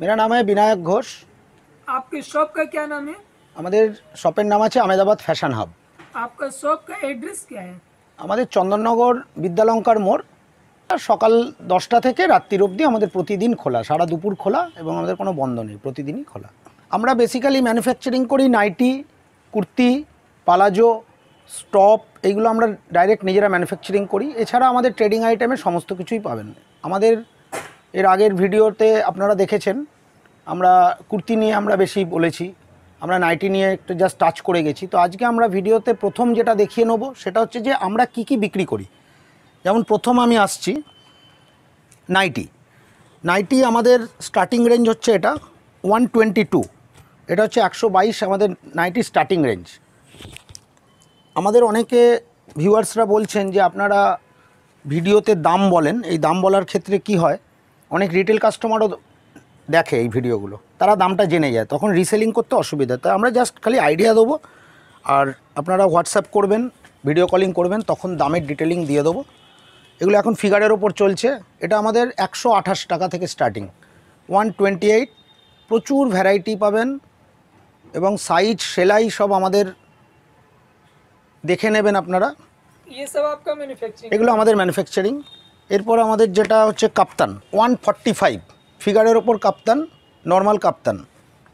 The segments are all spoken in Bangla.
मेरा नाम है विनायक घोष। आपके शॉप का क्या नाम है? আমাদের শপের নাম আছে আহমেদাবাদ ফ্যাশন হাব। आपका शॉप का एड्रेस क्या है? আমাদের চন্দননগর বিদ্যালঙ্কার মোড়। সকাল 10টা থেকে রাত্রির অবধি আমাদের প্রতিদিন খোলা, সারা দুপুর খোলা এবং আমাদের কোনো বন্ধ নেই, প্রতিদিনই খোলা। আমরা বেসিক্যালি ম্যানুফ্যাকচারিং করি নাইটি, কুর্তি, পালাজো, স্টপ, এইগুলো আমরা ডাইরেক্ট নিজেরা ম্যানুফ্যাকচারিং করি। এছাড়া আমাদের ট্রেডিং আইটেমে সমস্ত কিছুই পাবেন। আমাদের এর আগের ভিডিওতে আপনারা দেখেছেন আমরা কুর্তি নিয়ে আমরা বেশি বলেছি, আমরা নাইটি নিয়ে একটু জাস্ট টাচ করে গেছি। তো আজকে আমরা ভিডিওতে প্রথম যেটা দেখিয়ে নেব সেটা হচ্ছে যে আমরা কি কি বিক্রি করি। যেমন প্রথম আমি আসছি নাইটি। নাইটি আমাদের স্টার্টিং রেঞ্জ হচ্ছে এটা 122, এটা হচ্ছে 122 আমাদের নাইটি স্টার্টিং রেঞ্জ। আমাদের অনেকে ভিউয়ার্সরা বলছেন যে আপনারা ভিডিওতে দাম বলেন, এই দাম বলার ক্ষেত্রে কি হয়, অনেক রিটেল কাস্টমারও দেখে এই ভিডিওগুলো, তারা দামটা জেনে যায়, তখন রিসেলিং করতে অসুবিধা। তাই আমরা জাস্ট খালি আইডিয়া দেবো, আর আপনারা হোয়াটসঅ্যাপ করবেন, ভিডিও কলিং করবেন, তখন দামের ডিটেলিং দিয়ে দেবো। এগুলো এখন ফিগারের ওপর চলছে। এটা আমাদের 128 টাকা থেকে স্টার্টিং, 128। প্রচুর ভ্যারাইটি পাবেন এবং সাইজ সেলাই সব আমাদের দেখে নেবেন আপনারা। ये सब आपका मैन्युफैक्चरिंग? এগুলো আমাদের ম্যানুফ্যাকচারিং। এরপর আমাদের যেটা হচ্ছে কাপ্তান 145, ফিগারের ওপর কাপ্তান, নর্মাল কাপ্তান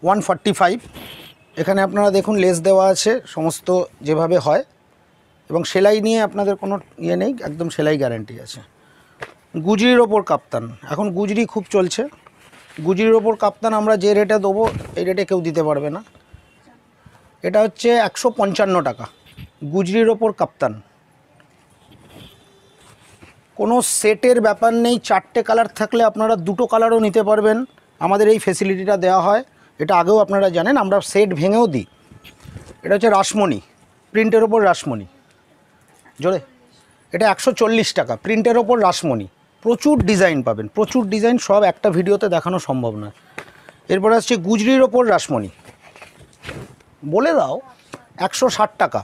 145। এখানে আপনারা দেখুন লেস দেওয়া আছে সমস্ত যেভাবে হয়, এবং সেলাই নিয়ে আপনাদের কোনো ইয়ে নেই, একদম সেলাই গ্যারান্টি আছে। গুজরির ওপর কাপ্তান, এখন গুজরি খুব চলছে। গুজরির ওপর কাপ্তান আমরা যে রেটে দেবো এই রেটে কেউ দিতে পারবে না। এটা হচ্ছে 155 টাকা গুজরির ওপর কাপ্তান। কোনো সেটের ব্যাপার নেই, 4টে কালার থাকলে আপনারা 2টো কালারও নিতে পারবেন, আমাদের এই ফেসিলিটিটা দেওয়া হয়। এটা আগেও আপনারা জানেন, আমরা সেট ভেঙেও দিই। এটা হচ্ছে রাসমণি, প্রিন্টের ওপর রাসমণি জোরে, এটা 140 টাকা প্রিন্টের ওপর রাসমণি। প্রচুর ডিজাইন পাবেন, প্রচুর ডিজাইন, সব একটা ভিডিওতে দেখানো সম্ভব নয়। এরপর আসছে গুজরির ওপর রাসমণি, বলে দাও 160 টাকা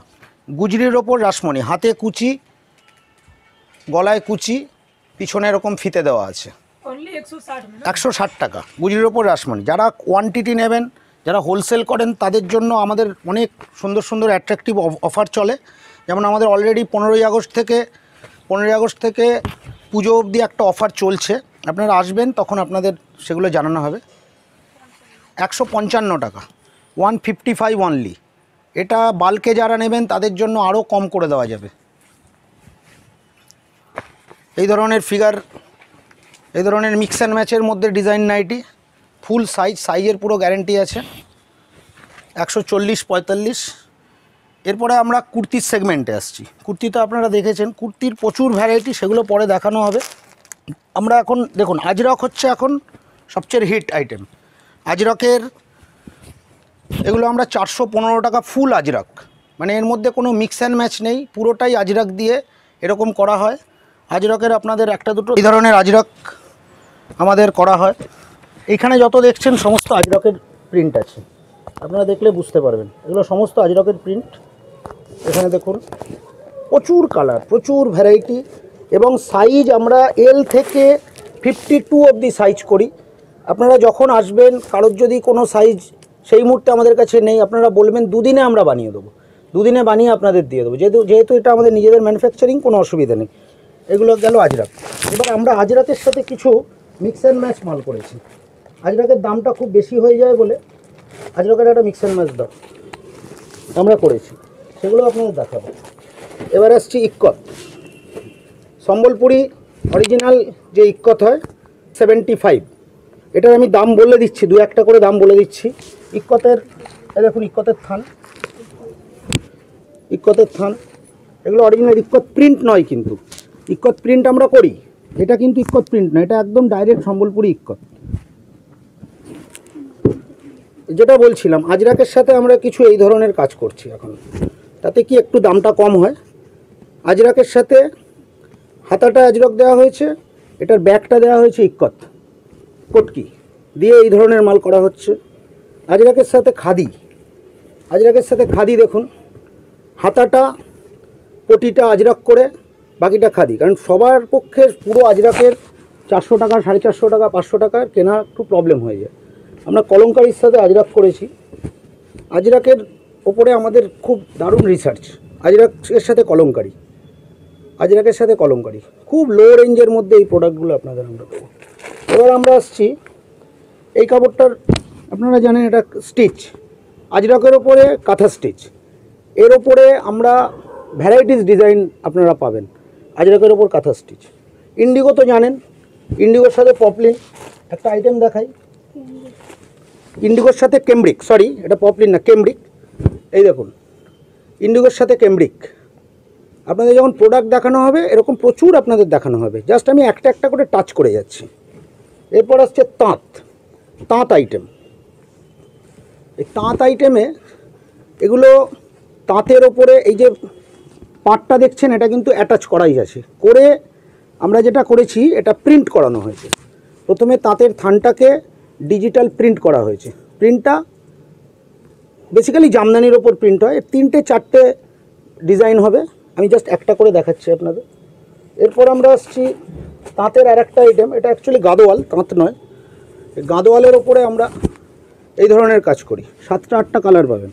গুজরির ওপর রাসমণি, হাতে কুচি, গলায় কুচি, পিছনে এরকম ফিতে দেওয়া আছে। ओनली 160 में ना? 160 টাকা গুজরির ওপর রাসমণি। যারা কোয়ান্টিটি নেবেন, যারা হোলসেল করেন, তাদের জন্য আমাদের অনেক সুন্দর সুন্দর অ্যাট্রাকটিভ অফার চলে। যেমন আমাদের অলরেডি 15ই আগস্ট থেকে পুজো অবধি একটা অফার চলছে, আপনারা আসবেন তখন আপনাদের সেগুলো জানানো হবে। 155 টাকা 155 অনলি। এটা বাল্কে যারা নেবেন তাদের জন্য আরও কম করে দেওয়া যাবে। এই ধরনের ফিগার, এই ধরনের মিক্স অ্যান্ড ম্যাচের মধ্যে ডিজাইন নাইটি, ফুল সাইজের পুরো গ্যারেন্টি আছে, 140-45। এরপরে আমরা কুর্তির সেগমেন্টে আসছি। কুর্তি তো আপনারা দেখেছেন, কুর্তির প্রচুর ভ্যারাইটি, সেগুলো পরে দেখানো হবে। আমরা এখন দেখুন আজরক হচ্ছে এখন সবচেয়ে হিট আইটেম। আজরকের এগুলো আমরা 415 টাকা ফুল আজরক, মানে এর মধ্যে কোনো মিক্স অ্যান্ড ম্যাচ নেই, পুরোটাই আজরক দিয়ে এরকম করা হয়। আজরকের আপনাদের একটা দুটো এই ধরনের আজরক আমাদের করা হয়। এখানে যত দেখছেন সমস্ত আজরকের প্রিন্ট আছে, আপনারা দেখলে বুঝতে পারবেন, এগুলো সমস্ত আজরকের প্রিন্ট। এখানে দেখুন প্রচুর কালার, প্রচুর ভ্যারাইটি, এবং সাইজ আমরা L থেকে 52 অবধি সাইজ করি। আপনারা যখন আসবেন, কারোর যদি কোনো সাইজ সেই মুহূর্তে আমাদের কাছে নেই, আপনারা বলবেন, দুদিনে আমরা বানিয়ে দেবো, দুদিনে বানিয়ে আপনাদের দিয়ে দেবো। যেহেতু এটা আমাদের নিজেদের ম্যানুফ্যাকচারিং, কোনো অসুবিধা নেই। এগুলো গেল আজরক। এবার আমরা আজরকের সাথে কিছু মিক্স অ্যান্ড ম্যাচ মাল করেছি। আজরকের দামটা খুব বেশি হয়ে যায় বলে আজরকের একটা মিক্স অ্যান্ড ম্যাচ দাম আমরা করেছি, সেগুলো আপনাদের দেখাবো। এবার আসছি ইক্কত, সম্বলপুরি অরিজিনাল যে ইক্কত হয় 75। এটার আমি দাম বলে দিচ্ছি, 2-1টা করে দাম বলে দিচ্ছি। ইক্কতের দেখুন, ইক্কতের থান, এগুলো অরিজিনাল ইক্কত প্রিন্ট নয়, কিন্তু ইক্কত প্রিন্ট আমরা করি, এটা কিন্তু ইক্কত প্রিন্ট নয়, এটা একদম ডাইরেক্ট সম্বলপুরি ইক্কত। যেটা বলছিলাম, আজরাকের সাথে আমরা কিছু এই ধরনের কাজ করছি এখন, তাতে কি একটু দামটা কম হয়। আজরাকের সাথে হাতাটা আজরক দেওয়া হয়েছে, এটার ব্যাগটা দেওয়া হয়েছে ইক্কত কটকি দিয়ে, এই ধরনের মাল করা হচ্ছে। আজরাকের সাথে খাদি, দেখুন হাতাটা পটিটা আজরক করে, বাকিটা খাদি, কারণ সবার পক্ষে পুরো আজরকের 400 টাকা, 450 টাকা, 500 টাকার কেনা একটু প্রবলেম হয়ে যায়। আমরা কলমকারির সাথে আজরাক করেছি। আজরাকের ওপরে আমাদের খুব দারুণ রিসার্চ। আজরাকের সাথে কলমকারি, আজরাকের সাথে কলমকারি, খুব লো রেঞ্জের মধ্যে এই প্রোডাক্টগুলো আপনাদের আমরা দেবো। এবার আমরা আসছি এই কাপড়টার, আপনারা জানেন এটা স্টিচ, আজরাকের ওপরে কাঁথা স্টিচ, এর ওপরে আমরা ভ্যারাইটিস ডিজাইন আপনারা পাবেন। আজরাকের ওপর কাঁথা স্টিচ, ইন্ডিগো তো জানেন, ইন্ডিগোর সাথে পপলিন, একটা আইটেম দেখাই, ইন্ডিগোর সাথে কেমব্রিক, সরি এটা পপলিন না কেমব্রিক, এই দেখুন ইন্ডিগোর সাথে কেমব্রিক। আপনাদের যখন প্রোডাক্ট দেখানো হবে এরকম প্রচুর আপনাদের দেখানো হবে, জাস্ট আমি একটা একটা করে টাচ করে যাচ্ছি। এরপর আসছে তাঁত, তাঁত আইটেম। এই তাঁত আইটেমে এগুলো তাঁতের ওপরে এই যে পাটটা দেখছেন এটা কিন্তু অ্যাটাচ করাই আছে, করে আমরা যেটা করেছি এটা প্রিন্ট করানো হয়েছে। প্রথমে তাঁতের থানটাকে ডিজিটাল প্রিন্ট করা হয়েছে, প্রিন্টটা বেসিক্যালি জামদানির ওপর প্রিন্ট হয়। 3-4টে ডিজাইন হবে, আমি জাস্ট একটা করে দেখাচ্ছি আপনাদের। এরপর আমরা আসছি তাঁতের আর একটা আইটেম, এটা অ্যাকচুয়ালি গাদোয়াল, তাঁত নয়। এই গাদোয়ালের ওপরে আমরা এই ধরনের কাজ করি, 7টা-8টা কালার পাবেন,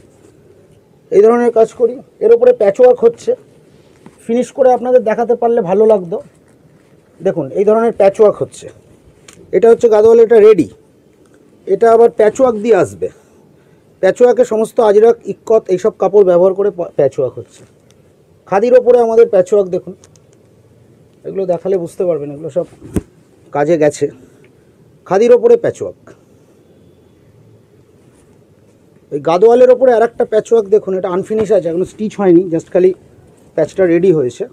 এই ধরনের কাজ করি। এর ওপরে প্যাচওয়ার্ক হচ্ছে, ফিনিশ করে আপনাদের দেখাতে পারলে ভালো লাগতো। দেখুন এই ধরনের প্যাচওয়ার্ক হচ্ছে, এটা হচ্ছে গাদোয়াল, এটা রেডি, এটা আবার প্যাচওয়ার্ক দিয়ে আসবে। প্যাচওয়ার্কে সমস্ত আজরাক, ইক্কত এইসব কাপড় ব্যবহার করে প্যাচওয়ার্ক হচ্ছে। খাদির ওপরে আমাদের প্যাচওয়ার্ক দেখুন, এগুলো দেখালে বুঝতে পারবেন, এগুলো সব কাজে গেছে। খাদির ওপরে প্যাচওয়ার্ক, এই গাদোয়ালের ওপরে আর একটা প্যাচওয়ার্ক দেখুন, এটা আনফিনিশ আছে, এখনো স্টিচ হয়নি, জাস্ট খালি প্যাচটা রেডি হয়েছে।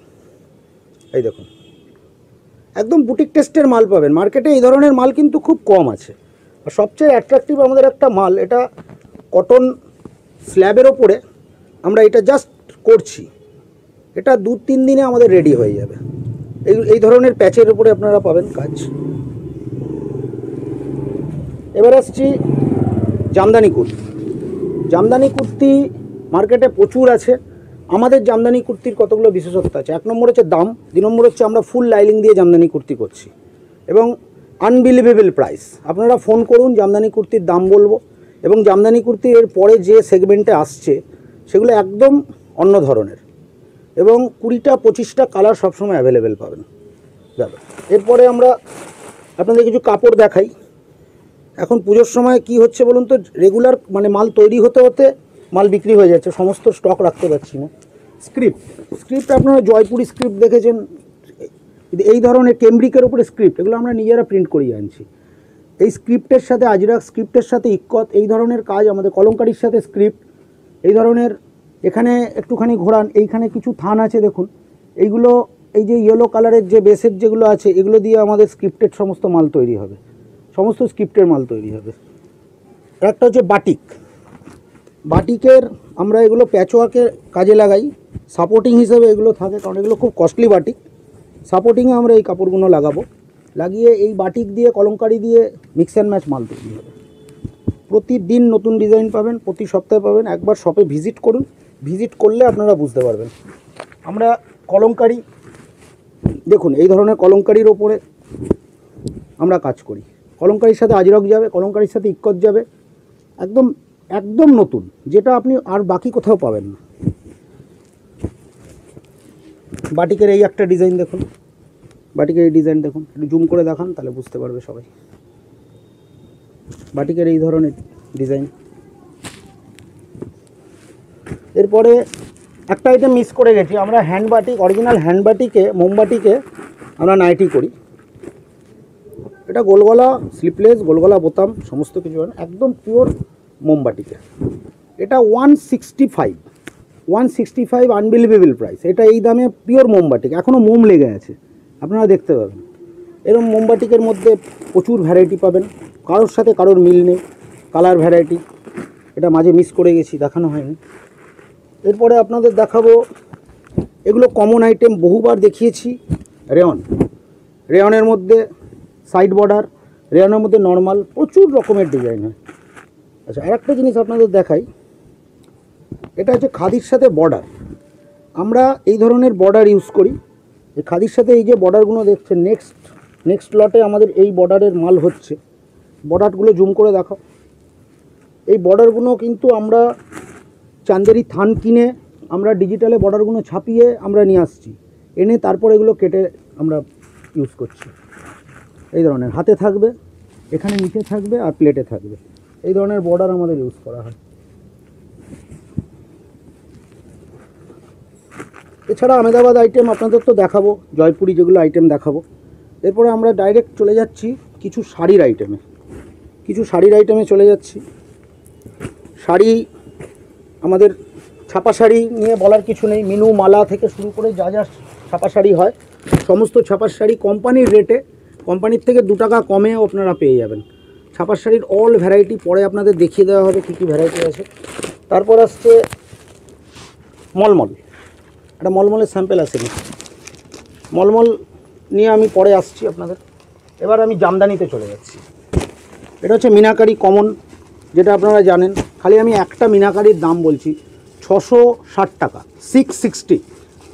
এই দেখুন একদম বুটিক টেস্টের মাল পাবেন মার্কেটে, এই ধরনের মাল কিন্তু খুব কম আছে। আর সবচেয়ে অ্যাট্রাকটিভ আমাদের একটা মাল, এটা কটন স্ল্যাবের ওপরে আমরা এটা জাস্ট করছি, এটা 2-3 দিনে আমাদের রেডি হয়ে যাবে। এই ধরনের প্যাচের উপরে আপনারা পাবেন কাজ। এবার আসছি জামদানি কুর্তি। জামদানি কুর্তি মার্কেটে প্রচুর আছে। আমাদের জামদানি কুর্তির কতগুলো বিশেষত্ব আছে। 1 নম্বর হচ্ছে দাম, 2 নম্বর হচ্ছে আমরা ফুল লাইলিং দিয়ে জামদানি কুর্তি করছি এবং আনবিলিভেবল প্রাইস। আপনারা ফোন করুন, জামদানি কুর্তির দাম বলবো। এবং জামদানি কুর্তি এর পরে যে সেগমেন্টে আসছে সেগুলো একদম অন্য ধরনের, এবং 20টা-25টা কালার সবসময় অ্যাভেলেবেল পাবেন যাবে। এরপরে আমরা আপনাদের কিছু কাপড় দেখাই। এখন পুজোর সময় কি হচ্ছে বলুন তো, রেগুলার মানে মাল তৈরি হতে হতে মাল বিক্রি হয়ে যাচ্ছে, সমস্ত স্টক রাখতে পারছি না। স্ক্রিপ্ট আপনারা জয়পুরি স্ক্রিপ্ট দেখেছেন, এই ধরনের কেমব্রিকের উপরে স্ক্রিপ্ট, এগুলো আমরা নিজেরা প্রিন্ট করিয়ে আনছি। এই স্ক্রিপ্টের সাথে আজরাক, স্ক্রিপ্টের সাথে ইক্কত, এই ধরনের কাজ আমাদের কলমকারির সাথে স্ক্রিপ্ট, এই ধরনের। এখানে একটুখানি ঘোরান, এইখানে কিছু থান আছে দেখুন, এইগুলো এই যে ইয়েলো কালারের যে বেসের যেগুলো আছে এগুলো দিয়ে আমাদের স্ক্রিপ্টের সমস্ত মাল তৈরি হবে, সমস্ত স্ক্রিপ্টের মাল তৈরি হবে। একটা হচ্ছে বাটিক, বাটিকের আমরা এগুলো প্যাচওয়ার্কের কাজে লাগাই, সাপোর্টিং হিসেবে এগুলো থাকে, কারণ এগুলো খুব কস্টলি বাটিক। সাপোর্টিংয়ে আমরা এই কাপড়গুলো লাগাবো, লাগিয়ে এই বাটিক দিয়ে কলমকারি দিয়ে মিক্স অ্যান্ড ম্যাচ মাল তৈরি হবে। প্রতিদিন নতুন ডিজাইন পাবেন, প্রতি সপ্তাহে পাবেন। একবার শপে ভিজিট করুন, ভিজিট করলে আপনারা বুঝতে পারবেন। আমরা কলমকারি দেখুন, এই ধরনের কলমকারির ওপরে আমরা কাজ করি। কলমকারির সাথে আজরক যাবে, কলমকারির সাথে ইক্কত যাবে, একদম একদম নতুন, যেটা আপনি আর বাকি কোথাও পাবেন না। বাটিকের এই একটা ডিজাইন দেখুন, বাটিকের এই ডিজাইন দেখুন, একটু জুম করে দেখান তাহলে বুঝতে পারবে সবাই। বাটিকের এই ধরনের ডিজাইন। এরপরে একটা আইটেম মিস করে গেছি, আমরা হ্যান্ড বাটিক, অরিজিনাল হ্যান্ড বাটিকে, মোমবাটিকে আমরা নাইটি করি। এটা গোলগলা, স্লিপলেস, গোলগলা বোতাম সমস্ত কিছু, একদম পিওর মোমবাটিকে। এটা 165 আনবিলিভেবল প্রাইস। এটা এই দামে পিওর মোমবাটিক, এখনও মোম লেগে আছে, আপনারা দেখতে পাবেন। এরকম মোমবাটিকের মধ্যে প্রচুর ভ্যারাইটি পাবেন, কারোর সাথে কারোর মিল নেই, কালার ভ্যারাইটি। এটা মাঝে মিস করে গেছি, দেখানো হয়নি। এরপরে আপনাদের দেখাবো, এগুলো কমন আইটেম, বহুবার দেখিয়েছি, রেয়ন। রেয়নের মধ্যে সাইড বর্ডার, রেয়নের মধ্যে নর্মাল, প্রচুর রকমের ডিজাইন হয়। আচ্ছা, আর একটা জিনিস আপনাদের দেখাই, এটা হচ্ছে খাদির সাথে বর্ডার। আমরা এই ধরনের বর্ডার ইউজ করি। এই খাদির সাথে এই যে বর্ডারগুলো দেখছেন, নেক্সট লটে আমাদের এই বর্ডারের মাল হচ্ছে। বর্ডারগুলো জুম করে দেখাও, এই বর্ডারগুলো কিন্তু আমরা চান্দেরি থান কিনে আমরা ডিজিটালে বর্ডারগুলো ছাপিয়ে আমরা নিয়ে আসছি, এনে তারপর এগুলো কেটে আমরা ইউজ করছি। এই ধরনের হাতে থাকবে, এখানে নিচে থাকবে আর প্লেটে থাকবে, এই ধরনের বর্ডার আমাদের ইউজ করা হয়। এছাড়া আহমেদাবাদ আইটেম আপনাদের তো দেখাবো, জয়পুরি যেগুলো আইটেম দেখাবো। এরপরে আমরা ডাইরেক্ট চলে যাচ্ছি কিছু শাড়ির আইটেমে চলে যাচ্ছি। শাড়ি আমাদের ছাপা শাড়ি নিয়ে বলার কিছু নেই, মিনু মালা থেকে শুরু করে যা যা ছাপা শাড়ি হয় সমস্ত ছাপার শাড়ি কোম্পানির রেটে, কোম্পানির থেকে 2 টাকা কমেও আপনারা পেয়ে যাবেন। ছাপার শাড়ির অল ভ্যারাইটি পরে আপনাদের দেখিয়ে দেওয়া হবে কী কী ভ্যারাইটি আছে। তারপর আসছে মলমল, একটা মলমলের স্যাম্পেল আসেনি, মলমল নিয়ে আমি পরে আসছি আপনাদের। এবার আমি জামদানিতে চলে যাচ্ছি। এটা হচ্ছে মিনাকারি কমন, যেটা আপনারা জানেন। খালি আমি একটা মিনাকারির দাম বলছি, 660 টাকা, 660,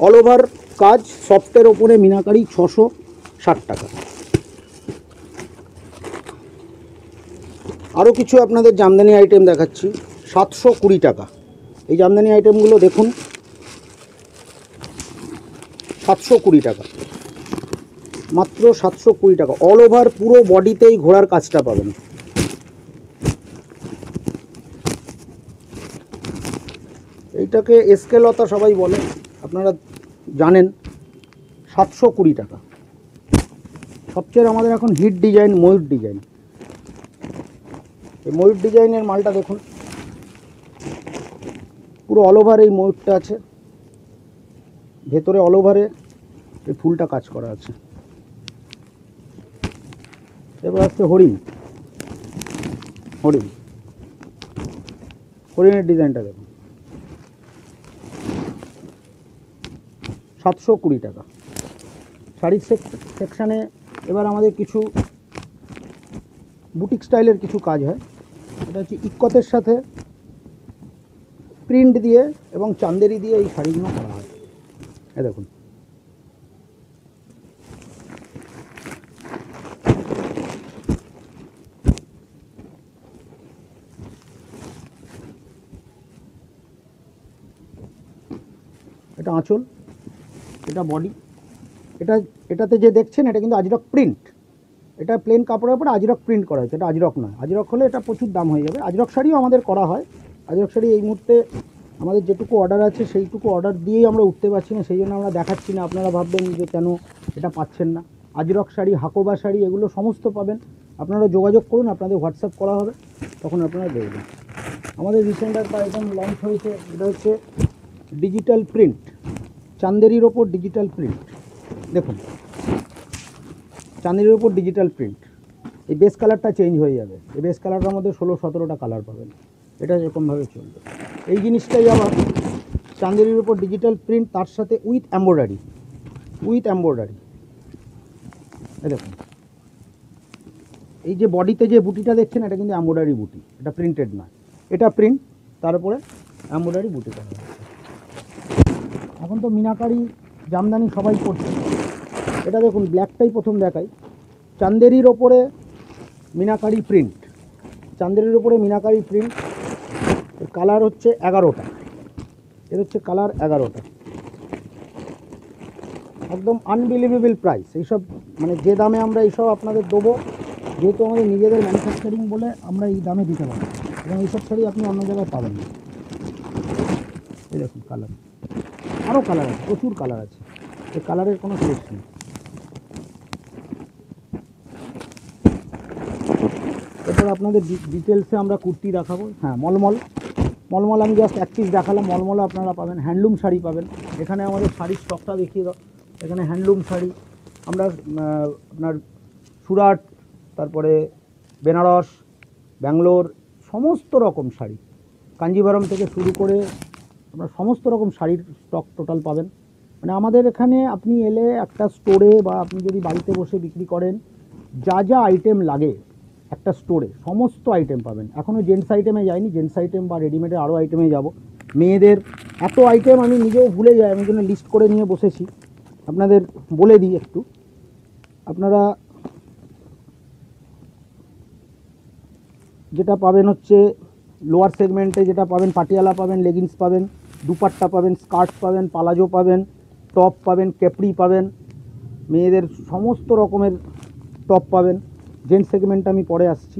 অল ওভার কাজ, সফটের ওপরে মিনাকারি 660 টাকা। আরও কিছু আপনাদের জামদানি আইটেম দেখাচ্ছি, 720 টাকা। এই জামদানি আইটেমগুলো দেখুন, 720 টাকা, মাত্র 720 টাকা। অল ওভার পুরো বডিতেই ঘোড়ার কাজটা পাবেন। এইটাকে এসকেলতা সবাই বলে, আপনারা জানেন। 720 টাকা। সবচেয়ে আমাদের এখন হিট ডিজাইন ময়ূর ডিজাইন। এই ময়ূর ডিজাইনের মালটা দেখুন, পুরো অল ওভার এই ময়ূরটা আছে, ভেতরে অল ওভারে এই ফুলটা কাজ করা আছে। এবার আসছে হরিণের ডিজাইনটা দেখুন, 720 টাকা। শাড়ির সেকশানে এবার আমাদের কিছু বুটিক স্টাইলের কিছু কাজ হয়। এটা হচ্ছে ইক্কতের সাথে প্রিন্ট দিয়ে এবং চান্দেরি দিয়ে এই শাড়িগুলো করা হয়। এই দেখুন, এটা আঁচল, এটা বডি, এটাতে যে দেখছেন এটা কিন্তু আজরক প্রিন্ট। এটা প্লেন কাপড়ের উপর আজরক প্রিন্ট করা হয়েছে, এটা আজরক নয়। আজরক হলে এটা প্রচুর দাম হয়ে যাবে। আজরক শাড়িও আমাদের করা হয়। আজরক শাড়ি এই মুহূর্তে আমাদের যেটুকু অর্ডার আছে সেইটুকু অর্ডার দিয়েই আমরা উঠতে পারছি না, সেই জন্য আমরা দেখাচ্ছি না। আপনারা ভাববেন যে কেন এটা পাচ্ছেন না। আজরক শাড়ি, হাকোবা শাড়ি, এগুলো সমস্ত পাবেন। আপনারা যোগাযোগ করুন, আপনাদের হোয়াটসঅ্যাপ করা হবে, তখন আপনারা দেখবেন। আমাদের রিসেন্ট একটা আইটেম লঞ্চ হয়েছে, এটা হচ্ছে ডিজিটাল প্রিন্ট, চান্দেরির ওপর ডিজিটাল প্রিন্ট। দেখুন, চান্দেরির ওপর ডিজিটাল প্রিন্ট। এই বেস কালারটা চেঞ্জ হয়ে যাবে। এই বেস কালারটার মধ্যে 16-17টা কালার পাবেন। এটা এরকমভাবে চলবে। এই জিনিসটাই আবার চান্দেরির ওপর ডিজিটাল প্রিন্ট, তার সাথে উইথ এমব্রয়ডারি। এই দেখুন, এই যে বডিতে যে বুটিটা দেখছেন এটা কিন্তু এমব্রয়ডারি বুটি, এটা প্রিন্টেড নয়। এটা প্রিন্ট, তার উপরে এমব্রয়ডারি বুটি করা হয়েছে। এখন তো মিনাকারি জামদানি সবাই করছে। এটা দেখুন, ব্ল্যাকটাই প্রথম দেখাই। চান্দেরির ওপরে মিনাকারি প্রিন্ট, এর কালার হচ্ছে 11টা। এর হচ্ছে কালার 11টা। একদম আনবিলিভেবল প্রাইস। এইসব মানে যে দামে আমরা এইসব আপনাদের দেবো, যেহেতু আমাদের নিজেদের ম্যানুফ্যাকচারিং বলে আমরা এই দামে দিতে পারি, এবং এইসব শাড়ি আপনি অন্য জায়গায় পাবেন না। এই দেখুন কালার, আরও কালার আছে, প্রচুর কালার আছে। এই কালারের কোনো শেষ নেই। এরপর আপনাদের ডিটেলসে আমরা কুর্তি দেখাবো। হ্যাঁ, মলমল আমি জাস্ট এক পিস দেখালাম। মলমলও আপনারা পাবেন। হ্যান্ডলুম শাড়ি পাবেন। এখানে আমাদের শাড়ির স্টকটা দেখিয়ে দাও। এখানে হ্যান্ডলুম শাড়ি আমরা আপনার সুরাট, তারপরে বেনারস, ব্যাঙ্গালোর, সমস্ত রকম শাড়ি, কাঞ্জিভারম থেকে শুরু করে আপনার সমস্ত রকম শাড়ির স্টক টোটাল পাবেন। মানে আমাদের এখানে আপনি এলে একটা স্টোরে, বা আপনি যদি বাড়িতে বসে বিক্রি করেন, যা যা আইটেম লাগে একটা স্টোরে সমস্ত আইটেম পাবেন। এখনও জেন্টস আইটেমে যাইনি, জেন্টস আইটেম বা রেডিমেডের আরও আইটেমে যাব। মেয়েদের এত আইটেম আমি নিজেও ভুলে যাই, আমি জন্য লিস্ট করে নিয়ে বসেছি। আপনাদের বলে দিই একটু, আপনারা যেটা পাবেন হচ্ছে লোয়ার সেগমেন্টে যেটা পাবেন পাটিয়ালা পাবেন, লেগিংস পাবেন, দুপাট্টা পাবেন, স্কার্ট পাবেন, পালাজো পাবেন, টপ পাবেন, ক্যাপরি পাবেন, মেয়েদের সমস্ত রকমের টপ পাবেন। জেন্টস সেগমেন্টে আমি পরে আসছি।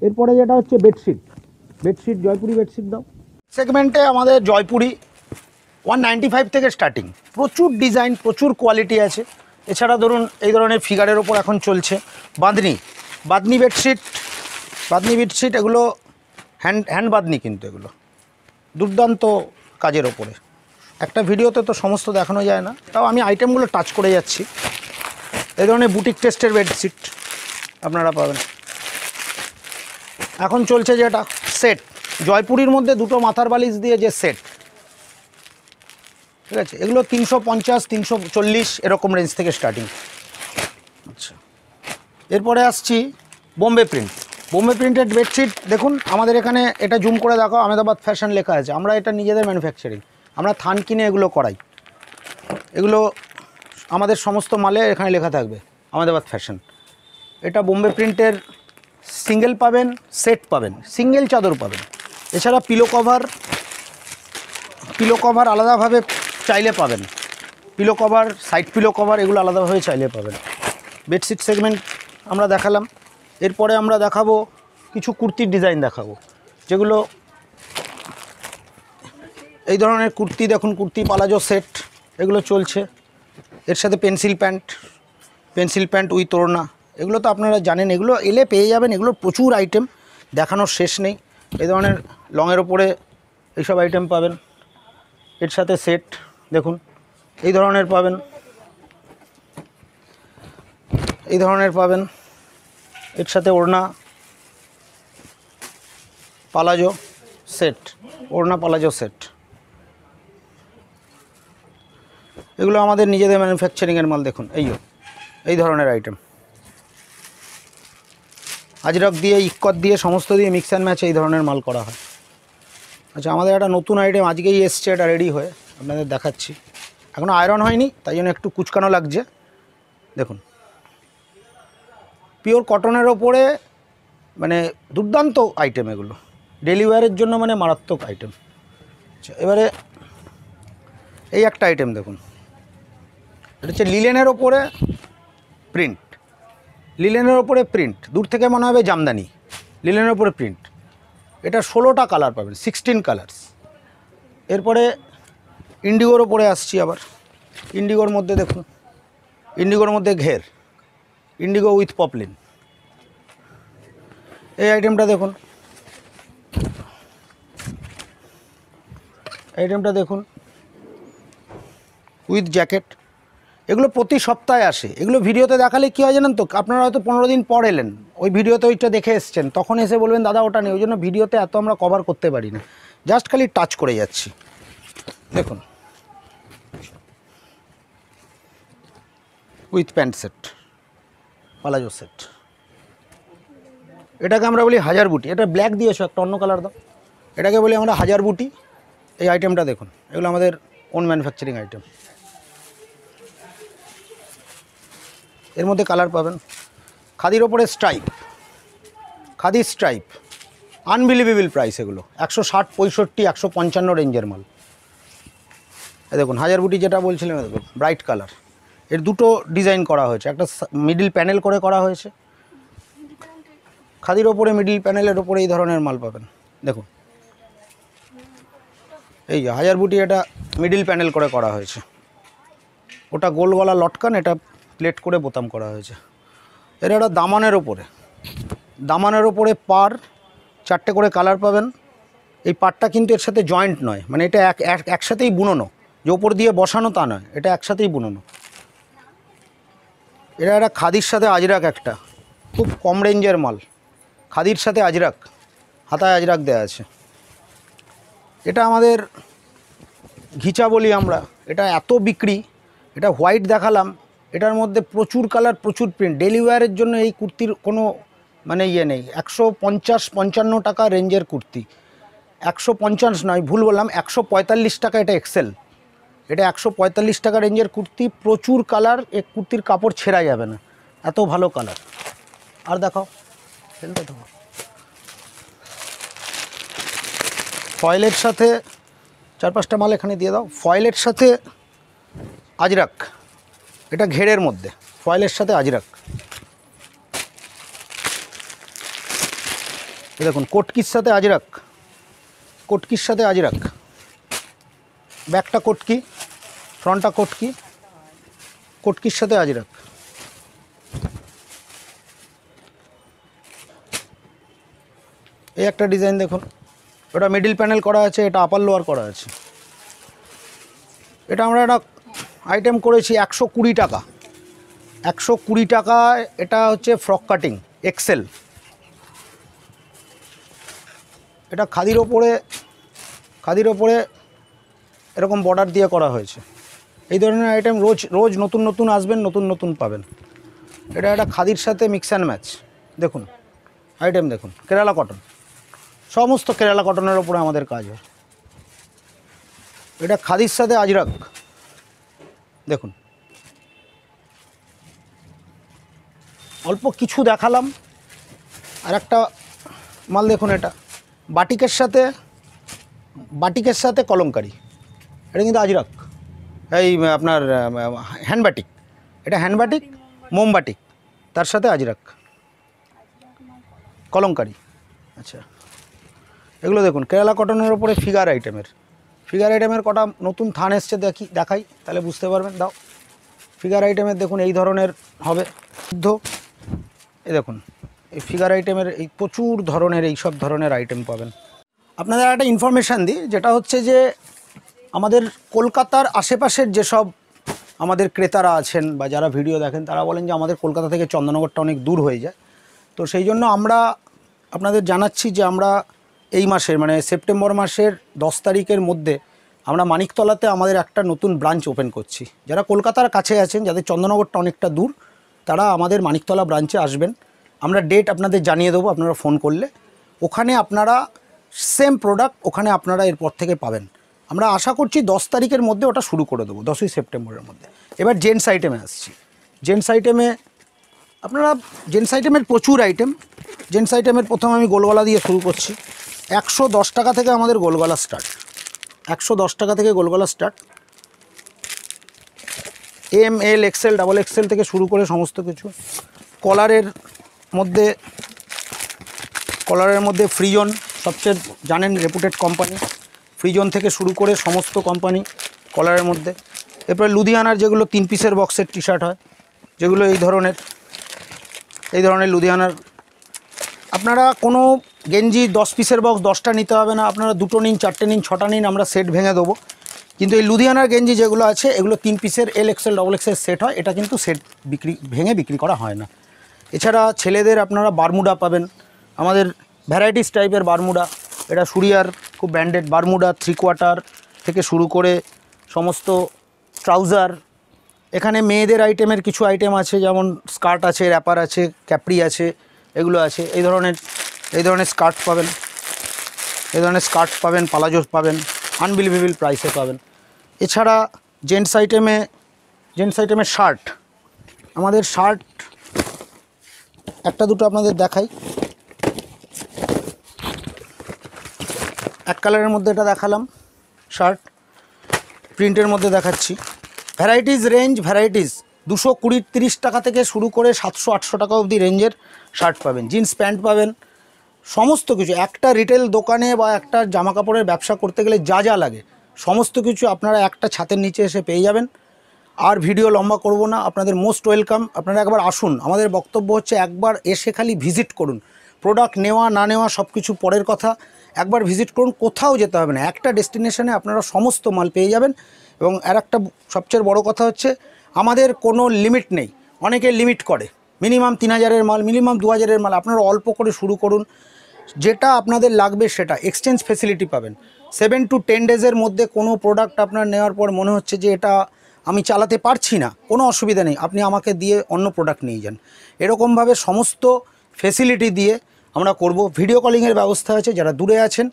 এরপরে যেটা হচ্ছে বেডশিট, বেডশিট জয়পুরি বেডশিট দাও। সেগমেন্টে আমাদের জয়পুরি 195 থেকে স্টার্টিং, প্রচুর ডিজাইন, প্রচুর কোয়ালিটি আছে। এছাড়া ধরুন এই ধরনের ফিগারের ওপর এখন চলছে বাঁধনি, বাঁধনি বেডশিট, বাঁধনি বেডশিট এগুলো হ্যান্ড বাঁধনি, কিন্তু এগুলো দুর্দান্ত কাজের ওপরে। একটা ভিডিওতে তো সমস্ত দেখানো যায় না, তাও আমি আইটেমগুলো টাচ করে যাচ্ছি। এই ধরনের বুটিক টেস্টের বেডশিট আপনারা পাবেন। এখন চলছে যেটা সেট, জয়পুরির মধ্যে দুটো মাথার বালিশ দিয়ে যে সেট, ঠিক আছে, এগুলো 350 340 এরকম রেঞ্জ থেকে স্টার্টিং। আচ্ছা, এরপরে আসছি Bombay print. Bombay printed bedsheet দেখুন, আমাদের এখানে এটা জুম করে দেখো, আহমেদাবাদ ফ্যাশন লেখা আছে। আমরা এটা নিজেদের ম্যানুফ্যাকচারিং, আমরা থান কিনে এগুলো করাই। এগুলো আমাদের সমস্ত মালে এখানে লেখা থাকবে আহমেদাবাদ ফ্যাশন। এটা বোম্বে প্রিন্টের সিঙ্গেল পাবেন, সেট পাবেন, সিঙ্গেল চাদর পাবেন। এছাড়া পিলো কভার আলাদাভাবে চাইলে পাবেন, pillow cover, side pillow cover এগুলো আলাদাভাবে চাইলে পাবেন। বেডশিট সেগমেন্ট আমরা দেখালাম। এরপরে আমরা দেখাবো কিছু কুর্তির ডিজাইন দেখাবো, যেগুলো এই ধরনের কুর্তি দেখুন, কুর্তি পালাজো সেট এগুলো চলছে। এর সাথে পেন্সিল প্যান্ট উইথ ওড়না, এগুলো তো আপনারা জানেন, এগুলো এলে পেয়ে যাবেন। এগুলোর প্রচুর আইটেম, দেখানোর শেষ নেই। এই ধরনের লংয়ের ওপরে এইসব আইটেম পাবেন। এর সাথে সেট দেখুন, এই ধরনের পাবেন, এই ধরনের পাবেন। এর সাথে ওড়না, পালাজো সেট, ওড়না পালাজো সেট, এগুলো আমাদের নিজেদের ম্যানুফ্যাকচারিংয়ের মাল। দেখুন এই ধরনের আইটেম, আজরক দিয়ে, ইক্কত দিয়ে, সমস্ত দিয়ে মিক্স অ্যান্ড ম্যাচ এই ধরনের মাল করা হয়। আচ্ছা, আমাদের একটা নতুন আইটেম আজকেই এসছে, এটা রেডি হয়ে আপনাদের দেখাচ্ছি। এখনও আয়রন হয়নি, তাই জন্য একটু কুচকানো লাগছে। দেখুন, পিওর কটনের ওপরে, মানে দুর্দান্ত আইটেম এগুলো, ডেলি ওয়্যারের জন্য মানে মারাত্মক আইটেম। আচ্ছা, এবারে এই একটা আইটেম দেখুন, এটা হচ্ছে লিলেনের ওপরে প্রিন্ট, লিলেনের ওপরে প্রিন্ট, দূর থেকে মনে হবে জামদানি, লিলেনের ওপরে প্রিন্ট। এটা 16টা কালার পাবেন, 16 কালার্স। এরপরে ইন্ডিগোর ওপরে আসছি আবার। ইন্ডিগোর মধ্যে দেখুন, ইন্ডিগোর মধ্যে ঘের, ইন্ডিগো উইথ পপলিন, এই আইটেমটা দেখুন, আইটেমটা দেখুন উইথ জ্যাকেট। এগুলো প্রতি সপ্তাহে আসে। এগুলো ভিডিওতে দেখালে কী হয় জানেন তো, আপনারা হয়তো 15 দিন পর এলেন, ওই ভিডিওতে ওইটা দেখে এসছেন, তখন এসে বলবেন দাদা ওটা নেই। ওই জন্য ভিডিওতে এত আমরা কভার করতে পারি না, জাস্ট খালি টাচ করে যাচ্ছি। দেখুন with pant set, palazzo set, এটাকে আমরা বলি হাজার বুটি। এটা ব্ল্যাক দিয়েছো, একটা অন্য কালার দাও। এটাকে বলি আমরা হাজার বুটি। এই আইটেমটা দেখুন, এগুলো আমাদের ওন ম্যানুফ্যাকচারিং আইটেম। এর মধ্যে কালার পাবেন। খাদির ওপরে stripe, khadi stripe, unbelievable price. এগুলো 160, 65, 155 রেঞ্জের মাল। এ দেখুন হাজার বুটি যেটা বলছিলাম, দেখুন ব্রাইট কালার। এর দুটো ডিজাইন করা হয়েছে, একটা মিডিল প্যানেল করে করা হয়েছে। খাদির ওপরে মিডিল প্যানেলের ওপরে এই ধরনের মাল পাবেন। দেখুন এই যে হাজার বুটি, এটা মিডিল প্যানেল করে করা হয়েছে। ওটা গোল গলা লটকান, এটা প্লেট করে বোতাম করা হয়েছে। এর একটা দামানের ওপরে পার 4টে করে কালার পাবেন। এই পাটটা কিন্তু এর সাথে জয়েন্ট নয়, মানে এটা একসাথেই বুনোনো, যে ওপর দিয়ে বসানো তা নয়, এটা একসাথেই বুনোনো। এটা একটা খাদির সাথে আজরাক, একটা খুব কম রেঞ্জের মাল, খাদির সাথে আজরাক, হাতায় আজরাক দেওয়া আছে। এটা আমাদের ঘিচা বলি আমরা, এটা এত বিক্রি। এটা হোয়াইট দেখালাম, এটার মধ্যে প্রচুর কালার, প্রচুর প্রিন্ট। ডেলি ওয়্যারের জন্য এই কুর্তির কোনো মানে ইয়ে নেই। 150-55 টাকা রেঞ্জের কুর্তি, 150 নয়, ভুল বললাম, 145 টাকা। এটা এক্সেল, এটা 145 টাকা রেঞ্জের কুর্তি, প্রচুর কালার। এক কুর্তির কাপড় ছেঁড়া যাবে না, এত ভালো কালার। আর দেখাও, ফয়েলের সাথে 4-5টা মাল এখানে দিয়ে দাও। ফয়েলের সাথে আজরাক, এটা ঘেরের মধ্যে, ফয়েলের সাথে আজরাক। এই দেখুন কটকির সাথে আজরাক, কটকির সাথে আজরাক, ব্যাকটা কটকি, ফ্রন্টটা কটকি, কটকির সাথে আজরাক। এই একটা ডিজাইন দেখুন, ওটা মিডিল প্যানেল করা আছে, এটা আপার লোয়ার করা আছে। এটা আমরা একটা আইটেম করেছি 120 টাকা, 120 টাকায়। এটা হচ্ছে ফ্রক কাটিং এক্সেল। এটা খাদির ওপরে এরকম বর্ডার দিয়ে করা হয়েছে। এই ধরনের আইটেম রোজ রোজ নতুন নতুন আসবেন, নতুন নতুন পাবেন। এটা একটা খাদির সাথে মিক্স অ্যান্ড ম্যাচ। দেখুন আইটেম দেখুন, কেরালা কটন, সমস্ত কেরালা কটনের ওপরে আমাদের কাজ হয়। এটা খাদির সাথে আজরাক, দেখুন অল্প কিছু দেখালাম। আর একটা মাল দেখুন, এটা বাটিকের সাথে কলমকারি। এটা কিন্তু আজরাক, এই আপনার হ্যান্ড বাটিক, এটা হ্যান্ড বাটিক, মোম বাটিক, তার সাথে আজরাক কলমকারি। আচ্ছা, এগুলো দেখুন কেরালা কটনের ওপরে ফিগার আইটেমের কটা নতুন থান এসছে, দেখাই তাহলে বুঝতে পারবেন। দাও ফিগার আইটেমের দেখুন এই ধরনের হবে শুদ্ধ। এই দেখুন এই ফিগার আইটেমের এই প্রচুর ধরনের এই সব ধরনের আইটেম পাবেন। আপনাদের একটা ইনফরমেশান দিই, যেটা হচ্ছে যে আমাদের কলকাতার আশেপাশের যেসব আমাদের ক্রেতারা আছেন বা যারা ভিডিও দেখেন, তারা বলেন যে আমাদের কলকাতা থেকে চন্দননগরটা অনেক দূর হয়ে যায়। তো সেই জন্য আমরা আপনাদের জানাচ্ছি যে আমরা এই মাসের মানে সেপ্টেম্বর মাসের 10 তারিখের মধ্যে আমরা মানিকতলাতে আমাদের একটা নতুন ব্রাঞ্চ ওপেন করছি। যারা কলকাতার কাছে আছেন, যাদের চন্দননগরটা অনেকটা দূর, তারা আমাদের মানিকতলা ব্রাঞ্চে আসবেন। আমরা ডেট আপনাদের জানিয়ে দেবো, আপনারা ফোন করলে। ওখানে আপনারা সেম প্রোডাক্ট ওখানে আপনারা এরপর থেকে পাবেন। আমরা আশা করছি 10 তারিখের মধ্যে ওটা শুরু করে দেবো, 10ই সেপ্টেম্বরের মধ্যে। এবার জেন্টস আইটেমে আসছি। জেন্টস আইটেমের প্রচুর আইটেম। জেন্টস আইটেমের প্রথম আমি গোলগলা দিয়ে শুরু করছি। 110 টাকা থেকে আমাদের গোলগলা স্টার্ট, 110 টাকা থেকে গোলগলা স্টার্ট। এম, এল, এক্সেল, ডাবল এক্সেল থেকে শুরু করে সমস্ত কিছু। কলারের মধ্যে ফ্রিজন, সবচেয়ে জানেন রেপুটেড কোম্পানি, ফ্রিজন থেকে শুরু করে সমস্ত কোম্পানি কলারের মধ্যে। এরপরে লুধিয়ানার যেগুলো 3 পিসের বক্সের টি শার্ট হয়, যেগুলো এই ধরনের লুধিয়ানার। আপনারা কোনো গেঞ্জি 10 পিসের বক্স 10টা নিতে হবে না, আপনারা 2টো নিন, 4টে নিন, 6টা নিন, আমরা সেট ভেঙে দেবো। কিন্তু এই লুধিয়ানার গেঞ্জি যেগুলো আছে, এগুলো 3 পিসের এল, এক্সেল, ডবল এক্সেল সেট হয়। এটা কিন্তু সেট ভেঙে বিক্রি করা হয় না। এছাড়া ছেলেদের আপনারা বারমুডা পাবেন, আমাদের ভ্যারাইটিস টাইপের বারমুডা। এটা সুরিয়ার খুব ব্র্যান্ডেড বারমুডা, 3/4 থেকে শুরু করে সমস্ত ট্রাউজার। এখানে মেয়েদের আইটেমের কিছু আইটেম আছে, যেমন স্কার্ট আছে, র্যাপার আছে, ক্যাপ্রি আছে, এগুলো আছে। এই ধরনের স্কার্ট পাবেন, পালাজো পাবেন, আনবিলিভেবল প্রাইসে পাবেন। এছাড়া জেন্টস আইটেমের শার্ট, আমাদের শার্ট একটা দুটো আপনাদের দেখাই। এক কালারের মধ্যে এটা দেখালাম শার্ট, প্রিন্টের মধ্যে দেখাচ্ছি। ভ্যারাইটিস 220-30 টাকা থেকে শুরু করে 700-800 টাকা অবধি রেঞ্জের শার্ট পাবেন, জিন্স প্যান্ট পাবেন, সমস্ত কিছু। একটা রিটেল দোকানে বা একটা জামা কাপড়ের ব্যবসা করতে গেলে যা যা লাগে সমস্ত কিছু আপনারা একটা ছাতের নিচে এসে পেয়ে যাবেন। আর ভিডিও লম্বা করব না, আপনাদের মোস্ট ওয়েলকাম। আপনারা একবার আসুন। আমাদের বক্তব্য হচ্ছে একবার এসে খালি ভিজিট করুন। প্রোডাক্ট নেওয়া না নেওয়া সব কিছু পরের কথা। একবার ভিজিট করুন, কোথাও যেতে হবে না, একটা ডেস্টিনেশনে আপনারা সমস্ত মাল পেয়ে যাবেন। এবং আর একটা সবচেয়ে বড় কথা হচ্ছে আমাদের কোনো লিমিট নেই। অনেকে লিমিট করে, মিনিমাম 3000-এর মাল, মিনিমাম 2000-এর মাল। আপনারা অল্প করে শুরু করুন, যেটা আপনাদের লাগবে সেটা। এক্সচেঞ্জ ফেসিলিটি পাবেন 7 to 10 ডেজের মধ্যে। কোনো প্রোডাক্ট আপনার নেওয়ার পর মনে হচ্ছে যে এটা আমি চালাতে পারছি না, কোনো অসুবিধা নেই, আপনি আমাকে দিয়ে অন্য প্রোডাক্ট নিয়ে যান। এরকমভাবে সমস্ত ফেসিলিটি দিয়ে আমরা করব। ভিডিও কলিংয়ের ব্যবস্থা আছে, যারা দূরে আছেন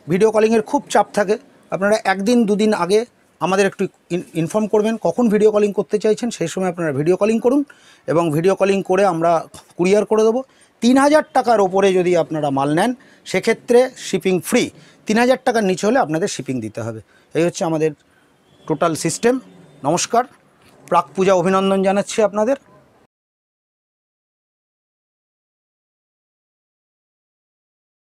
ভিডিও কলিংয়ের খুব চাপ থাকে, আপনারা 1 দিন 2 দিন আগে আমাদের একটু ইনফর্ম করবেন কখন ভিডিও কলিং করতে চাইছেন, সেই সময় আপনারা ভিডিও কলিং করুন এবং ভিডিও কলিং করে আমরা কুরিয়ার করে দেবো। 3000 টাকার ওপরে যদি আপনারা মাল নেন সেক্ষেত্রে শিপিং ফ্রি, 3000 টাকার নিচে হলে আপনাদের শিপিং দিতে হবে। এই হচ্ছে আমাদের টোটাল সিস্টেম। নমস্কার, প্রাক পূজা অভিনন্দন জানাচ্ছি আপনাদের।